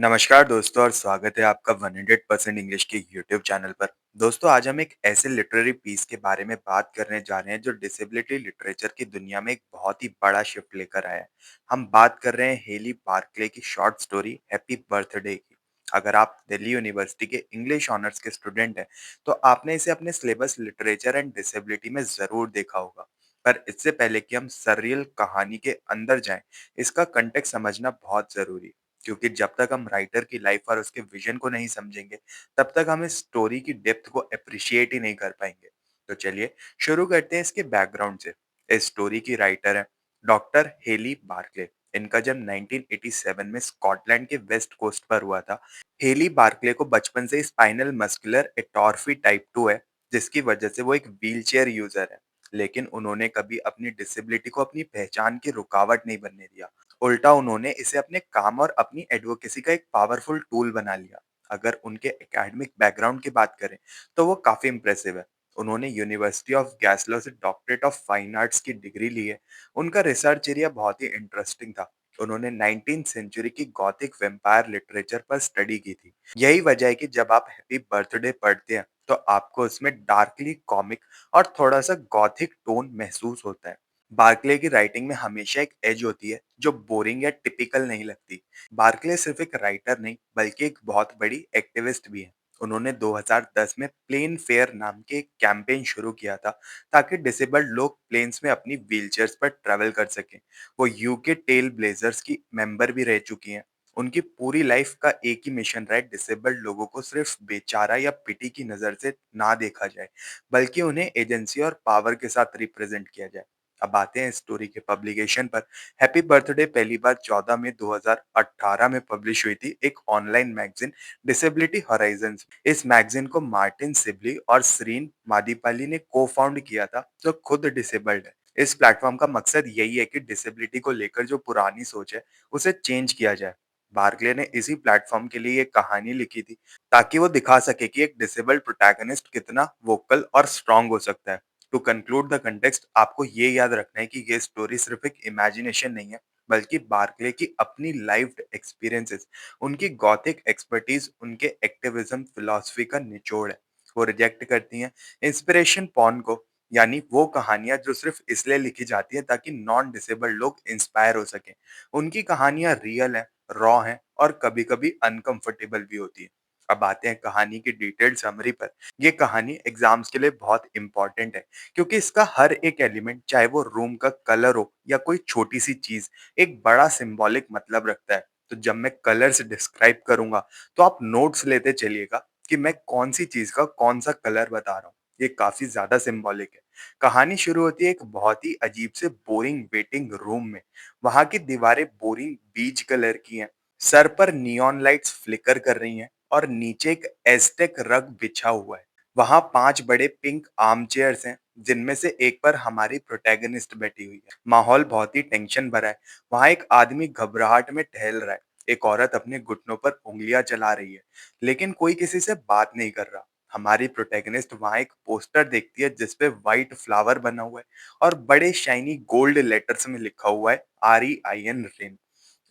नमस्कार दोस्तों और स्वागत है आपका 100% इंग्लिश के यूट्यूब चैनल पर। दोस्तों आज हम एक ऐसे लिटरेरी पीस के बारे में बात करने जा रहे हैं जो डिसेबिलिटी लिटरेचर की दुनिया में एक बहुत ही बड़ा शिफ्ट लेकर आया है। हम बात कर रहे हैं हेली बार्कले की शॉर्ट स्टोरी हैप्पी बर्थडे की। अगर आप दिल्ली यूनिवर्सिटी के इंग्लिश ऑनर्स के स्टूडेंट हैं तो आपने इसे अपने सिलेबस लिटरेचर एंड डिसेबिलिटी में जरूर देखा होगा। पर इससे पहले कि हम सररियल कहानी के अंदर जाएं, इसका कंटेक्स्ट समझना बहुत जरूरी है। क्योंकि जब तक हम राइटर की लाइफ और उसके विजन को नहीं समझेंगे, तब तक हम इस स्टोरी की डेप्थ को एप्रिशिएट ही नहीं कर पाएंगे। तो चलिए शुरू करते हैं इसके बैकग्राउंड से। इस स्टोरी की राइटर है डॉक्टर हेली बार्कले। इनका जन्म 1987 में स्कॉटलैंड के वेस्ट कोस्ट पर हुआ था। हेली बार्कले को बचपन से स्पाइनल मस्कुलर एट्रोफी टाइप 2 है, जिसकी वजह से वो एक व्हीलचेयर यूजर है। लेकिन उन्होंने कभी अपनी डिसेबिलिटी को अपनी पहचान की रुकावट नहीं बनने दिया। उल्टा उन्होंने इसे अपने काम और अपनी एडवोकेसी का एक पावरफुल टूल बना लिया। अगर उनके एकेडमिक बैकग्राउंड की बात करें तो वो काफी इम्प्रेसिव है। उन्होंने यूनिवर्सिटी ऑफ गैसलो से डॉक्टरेट ऑफ फाइन आर्ट्स की डिग्री ली है। उनका रिसर्च एरिया बहुत ही इंटरेस्टिंग था। उन्होंने 19th सेंचुरी की गॉथिक वेम्पायर लिटरेचर पर स्टडी की थी। यही वजह है कि जब आप हैप्पी बर्थडे पढ़ते हैं तो आपको उसमें डार्कली कॉमिक और थोड़ा सा गॉथिक टोन महसूस होता है। बार्कले की राइटिंग में हमेशा एक एज होती है जो बोरिंग या टिपिकल नहीं लगती। बार्कले सिर्फ एक राइटर नहीं बल्कि एक बहुत बड़ी एक्टिविस्ट भी है। उन्होंने 2010 में प्लेन फेयर नाम के एक कैंपेन शुरू किया था ताकि डिसेबल्ड लोग प्लेन्स में अपनी व्हीलचेयर्स पर ट्रैवल कर सकें। वो यूके टेल ब्लेजर्स की मेंबर भी रह चुकी हैं। उनकी पूरी लाइफ का एक ही मिशन रहा है, डिसेबल्ड लोगों को सिर्फ बेचारा या पिटी की नजर से ना देखा जाए, बल्कि उन्हें एजेंसी और पावर के साथ रिप्रेजेंट किया जाए। अब आते हैं स्टोरी के पब्लिकेशन पर। हैप्पी बर्थडे पहली बार 14 मई 2018 में पब्लिश हुई थी एक ऑनलाइन मैगजीन डिसेबिलिटी हॉराइजन्स। इस मैगजीन को मार्टिन सिबली और सरीन मादीपाली ने को फाउंड किया था, जो खुद डिसेबल्ड है। इस प्लेटफॉर्म का मकसद यही है कि डिसेबिलिटी को लेकर जो पुरानी सोच है उसे चेंज किया जाए। बार्कले ने इसी प्लेटफॉर्म के लिए एक कहानी लिखी थी ताकि वो दिखा सके कि एक डिसेबल्ड प्रोटैगनिस्ट कितना वोकल और स्ट्रांग हो सकता है। टू कंक्लूड द कंटेक्स्ट, आपको ये याद रखना है कि ये स्टोरी सिर्फ एक इमेजिनेशन नहीं है, बल्कि बार्कले की अपनी लाइव्ड एक्सपीरियंसेस, उनकी गॉथिक एक्सपर्टीज, उनके एक्टिविज्म फिलॉसफी का निचोड़ है। वो रिजेक्ट करती हैं इंस्पिरेशन पॉर्न को, यानी वो कहानियां जो सिर्फ इसलिए लिखी जाती हैं ताकि नॉन डिसेबल्ड लोग इंस्पायर हो सकें। उनकी कहानियां रियल हैं, रॉ हैं और कभी-कभी अनकंफर्टेबल भी होती हैं। अब आते हैं कहानी की डिटेल्ड समरी पर। ये कहानी एग्जाम्स के लिए बहुत इंपॉर्टेंट है क्योंकि इसका हर एक एलिमेंट, चाहे वो रूम का कलर हो या कोई छोटी सी चीज, एक बड़ा सिंबॉलिक मतलब रखता है। तो जब मैं कलर्स डिस्क्राइब करूंगा तो आप नोट्स लेते चलिएगा कि मैं कौन सी चीज का कौन सा कलर बता रहा हूँ। ये काफी ज्यादा सिंबॉलिक है। कहानी शुरू होती है एक बहुत ही अजीब से बोरिंग वेटिंग रूम में। वहां की दीवारें बोरिंग बीज कलर की हैं, सर पर नियॉन लाइट्स फ्लिकर कर रही हैं और नीचे एक एस्टेक रग बिछा हुआ है। वहां 5 बड़े पिंक आर्म चेयर्स हैं, जिनमें से एक पर हमारी प्रोटैगनिस्ट बैठी हुई है। माहौल बहुत ही टेंशन भरा है। वहां एक आदमी घबराहट में टहल रहा है। एक औरत अपने घुटनों पर उंगलियां चला रही है, लेकिन कोई किसी से बात नहीं कर रहा। हमारी प्रोटैगनिस्ट वहां एक पोस्टर देखती है जिसपे व्हाइट फ्लावर बना हुआ है और बड़े शाइनी गोल्ड लेटर्स में लिखा हुआ है REIN रेन।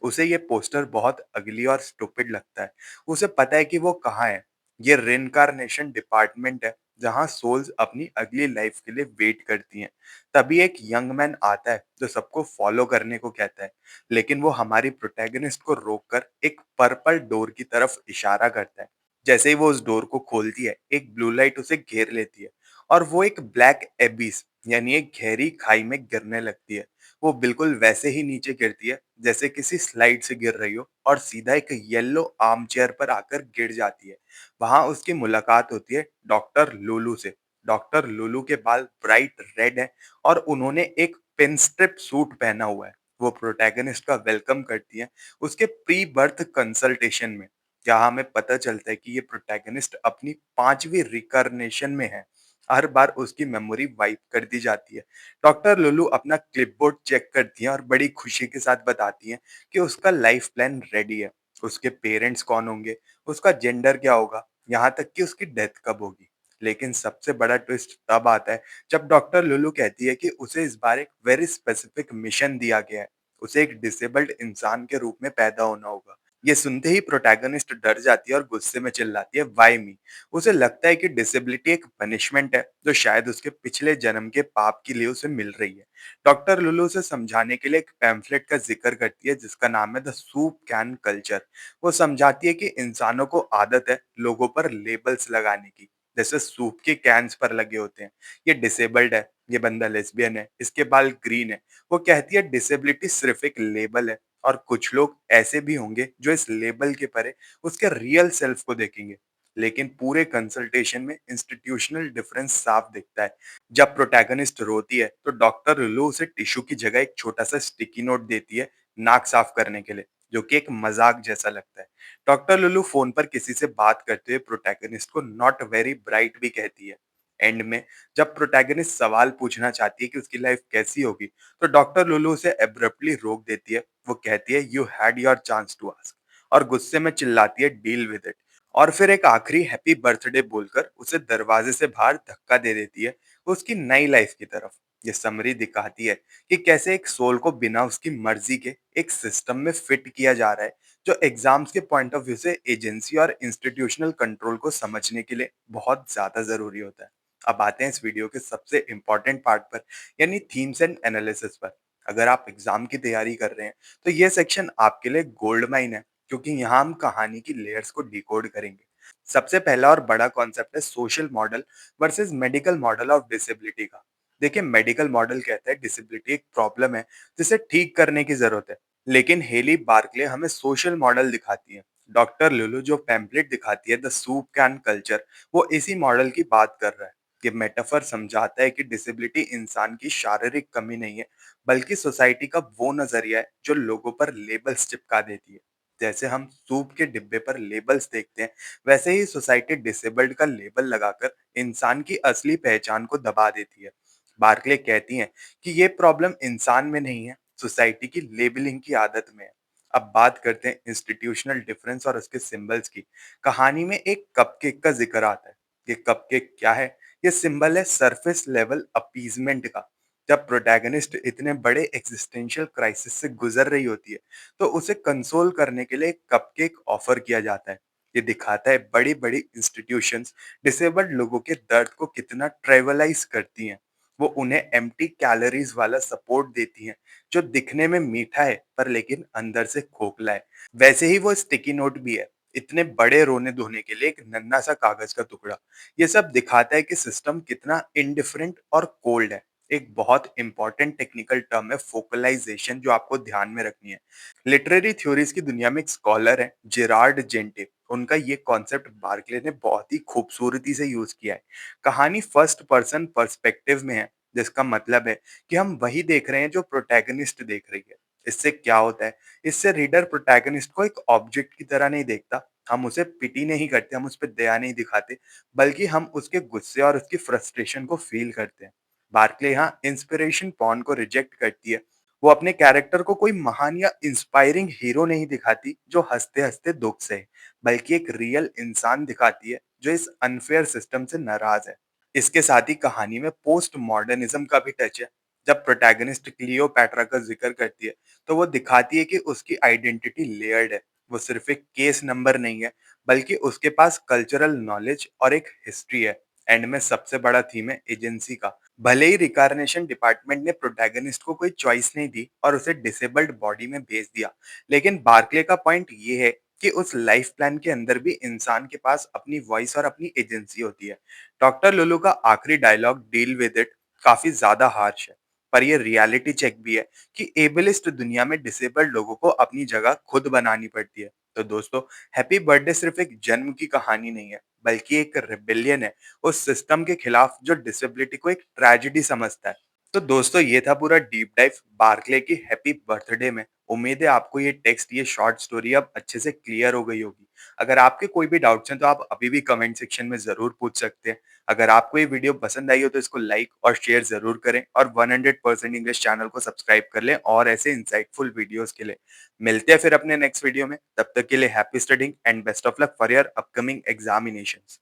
उसे ये पोस्टर बहुत अगली और स्टूपिड लगता है। उसे पता है कि वो कहाँ है। ये रिइंकार्नेशन डिपार्टमेंट है जहाँ सोल्स अपनी अगली लाइफ के लिए वेट करती हैं। तभी एक यंग मैन आता है जो सबको फॉलो करने को कहता है, लेकिन वो हमारी प्रोटैगनिस्ट को रोककर एक पर्पल डोर की तरफ इशारा करता है। जैसे ही वो उस डोर को खोलती है, एक ब्लू लाइट उसे घेर लेती है और वो एक ब्लैक एबिस यानी एक गहरी खाई में गिरने लगती है। वो बिल्कुल वैसे ही नीचे गिरती है जैसे किसी स्लाइड से गिर रही हो और सीधा एक येलो आर्म चेयर पर आकर गिर जाती है। वहां उसकी मुलाकात होती है डॉक्टर लुलू से। डॉक्टर लुलू के बाल ब्राइट रेड हैं और उन्होंने एक पिन स्ट्रिप सूट पहना हुआ है। वो प्रोटैगनिस्ट का वेलकम करती है उसके प्री बर्थ कंसल्टेशन में, जहां हमें पता चलता है कि ये प्रोटैगनिस्ट अपनी 5वीं रिकर्नेशन में है। हर बार उसकी मेमोरी वाइप कर दी जाती है। डॉक्टर लुलू अपना क्लिपबोर्ड चेक करती हैं और बड़ी खुशी के साथ बताती हैं कि उसका लाइफ प्लान रेडी है। उसके पेरेंट्स कौन होंगे, उसका जेंडर क्या होगा, यहाँ तक कि उसकी डेथ कब होगी। लेकिन सबसे बड़ा ट्विस्ट तब आता है जब डॉक्टर लुलू कहती है कि उसे इस बार एक वेरी स्पेसिफिक मिशन दिया गया है। उसे एक डिसेबल्ड इंसान के रूप में पैदा होना होगा। ये सुनते ही प्रोटैगनिस्ट डर जाती है और गुस्से में चिल्लाती है, व्हाई मी। उसे लगता है कि डिसेबिलिटी एक पनिशमेंट है जो शायद उसके पिछले जन्म के पाप के लिए उसे मिल रही है। डॉक्टर लुलू उसे समझाने के लिए एक पैम्फलेट का जिक्र करती है जिसका नाम है द सूप कैन कल्चर। वो समझाती है कि इंसानों को आदत है लोगों पर लेबल्स लगाने की, जैसे सूप के कैंस पर लगे होते हैं। ये डिसेबल्ड है, ये बंदा लेस्बियन है, इसके बाल ग्रीन है। वो कहती है डिसेबिलिटी सिर्फ एक लेबल है, और कुछ लोग ऐसे भी होंगे जो इस लेबल के परे उसके रियल सेल्फ को देखेंगे। लेकिन पूरे कंसल्टेशन में इंस्टीट्यूशनल डिफरेंस साफ दिखता है। जब प्रोटैगनिस्ट रोती है तो डॉक्टर लुलू उसे टिश्यू की जगह एक छोटा सा स्टिकी नोट देती है नाक साफ करने के लिए, जो कि एक मजाक जैसा लगता है। डॉक्टर लुलू फोन पर किसी से बात करते हुए प्रोटैगनिस्ट को नॉट वेरी ब्राइट भी कहती है। एंड में जब प्रोटैगनिस्ट सवाल पूछना चाहती है कि उसकी लाइफ कैसी होगी, तो डॉक्टर लुलू उसे एब्रप्टली रोक देती है। वो कहती है, you had your chance to ask, और गुस्से में चिल्लाती है, डील विद इट। और फिर एक आखिरी हैप्पी बर्थडे बोलकर उसे दरवाजे से बाहर धक्का दे देती है, उसकी नई लाइफ की तरफ। ये समरी दिखाती है कि कैसे एक सोल को बिना उसकी मर्जी के एक सिस्टम में फिट किया जा रहा है, जो एग्जाम्स के पॉइंट ऑफ व्यू से एजेंसी और इंस्टीट्यूशनल कंट्रोल को समझने के लिए बहुत ज्यादा जरूरी होता है। अब आते हैं इस वीडियो के सबसे इंपॉर्टेंट पार्ट पर, यानी थीम्स एंड एनालिसिस पर। अगर आप एग्जाम की तैयारी कर रहे हैं तो ये सेक्शन आपके लिए गोल्ड माइन है, क्योंकि यहाँ हम कहानी की लेयर्स को डिकोड करेंगे। सबसे पहला और बड़ा कॉन्सेप्ट है social model versus medical model of disability का। देखिए, मेडिकल मॉडल कहता है डिसेबिलिटी एक प्रॉब्लम है जिसे ठीक करने की जरूरत है, लेकिन हेली बार्कले हमें सोशल मॉडल दिखाती है। डॉक्टर लुलू जो पैम्पलेट दिखाती है द सूप कैन कल्चर, वो इसी मॉडल की बात कर रहा है। ये मेटाफर समझाता है कि डिसेबिलिटी इंसान की शारीरिक कमी नहीं है, बल्कि सोसाइटी का वो नजरिया है जो लोगों पर लेबल्स चिपका देती है। जैसे हम सूप के डिब्बे पर लेबल्स देखते हैं, वैसे ही सोसाइटी डिसेबल्ड का लेबल लगाकर इंसान की असली पहचान को दबा देती है। बार्कले कहती हैं कि ये प्रॉब्लम इंसान में नहीं है, सोसाइटी की लेबलिंग की आदत में है। अब बात करते हैं इंस्टीट्यूशनल डिफरेंस और उसके सिंबल्स की। कहानी में एक कपकेक का जिक्र आता है। ये कपकेक क्या है? ये सिंबल है सरफेस लेवल अपीजमेंट का। जब प्रोटैगनिस्ट इतने बड़े एग्जिस्टेंशियल क्राइसिस से गुजर रही होती है, तो उसे कंसोल करने के लिए एक कपकेक ऑफर किया जाता है। ये दिखाता है बड़ी बड़ी इंस्टीट्यूशंस डिसेबल्ड लोगों के दर्द को कितना ट्रेवलाइज करती हैं। वो उन्हें एम्प्टी कैलोरीज वाला सपोर्ट देती हैं, जो दिखने में मीठा है पर लेकिन अंदर से खोखला है। वैसे ही वो स्टिकी नोट भी है, इतने बड़े रोने धोने के लिए एक नन्हा सा कागज का टुकड़ा। ये सब दिखाता है कि सिस्टम कितना इनडिफरेंट और कोल्ड है। एक बहुत इंपॉर्टेंट टेक्निकल टर्म है फोकलाइजेशन, जो आपको ध्यान में रखनी है। लिटरेरी थ्योरीज की दुनिया में एक स्कॉलर है जेरार्ड जेंटे। उनका ये कॉन्सेप्ट बार्कले ने बहुत ही खूबसूरती से यूज किया है। कहानी फर्स्ट पर्सन पर्सपेक्टिव में है, जिसका मतलब है कि हम वही देख रहे हैं जो प्रोटैगनिस्ट देख रही है। इससे क्या होता है? इससे रीडर प्रोटैगनिस्ट को एक ऑब्जेक्ट की तरह नहीं देखता। हम उसे पिटी नहीं करते, हम उस पर दया नहीं दिखाते, बल्कि हम उसके गुस्से और उसकी फ्रस्ट्रेशन को फील करते हैं। बार्कले यहाँ इंस्पिरेशन पॉर्न को रिजेक्ट करती है। वो अपने कैरेक्टर को कोई महान या इंस्पायरिंग हीरो नहीं दिखाती जो हंसते हंसते दुख से, बल्कि एक रियल इंसान दिखाती है जो इस अनफेयर सिस्टम से नाराज है। इसके साथ ही कहानी में पोस्ट मॉडर्निज्म का भी टच है। जब प्रोटैगनिस्ट क्लियोपैट्रा का जिक्र करती है, तो वो दिखाती है कि उसकी आइडेंटिटी लेयर्ड है। वो सिर्फ एक केस नंबर नहीं है, बल्कि उसके पास कल्चरल नॉलेज और एक हिस्ट्री है। एंड में सबसे बड़ा थीम है एजेंसी का। भले ही रिकार्नेशन डिपार्टमेंट ने प्रोटैगनिस्ट को कोई चॉइस नहीं दी और उसे डिसेबल्ड बॉडी में भेज दिया, लेकिन बार्कले का पॉइंट ये है कि उस लाइफ प्लान के अंदर भी इंसान के पास अपनी वॉइस और अपनी एजेंसी होती है। डॉक्टर लुलू का आखिरी डायलॉग डील विद इट काफी ज्यादा हार्श है, पर ये रियलिटी चेक भी है कि एबलिस्ट दुनिया में डिसेबल्ड लोगों को अपनी जगह खुद बनानी पड़ती है। तो दोस्तों, हैप्पी बर्थडे सिर्फ एक जन्म की कहानी नहीं है, बल्कि एक रिबेलियन है उस सिस्टम के खिलाफ जो डिसेबिलिटी को एक ट्रेजेडी समझता है। तो दोस्तों, ये था पूरा डीप डाइव बार्कले की हैप्पी बर्थडे में। उम्मीद है आपको ये टेक्स्ट, ये शॉर्ट स्टोरी अब अच्छे से क्लियर हो गई होगी। अगर आपके कोई भी डाउट्स हैं तो आप अभी भी कमेंट सेक्शन में जरूर पूछ सकते हैं। अगर आपको ये वीडियो पसंद आई हो तो इसको लाइक और शेयर जरूर करें, और 100% इंग्लिश चैनल को सब्सक्राइब कर लें और ऐसे इंसाइटफुल वीडियोस के लिए। मिलते हैं फिर अपने नेक्स्ट वीडियो में, तब तक के लिए happy studying and best of luck for your upcoming examinations.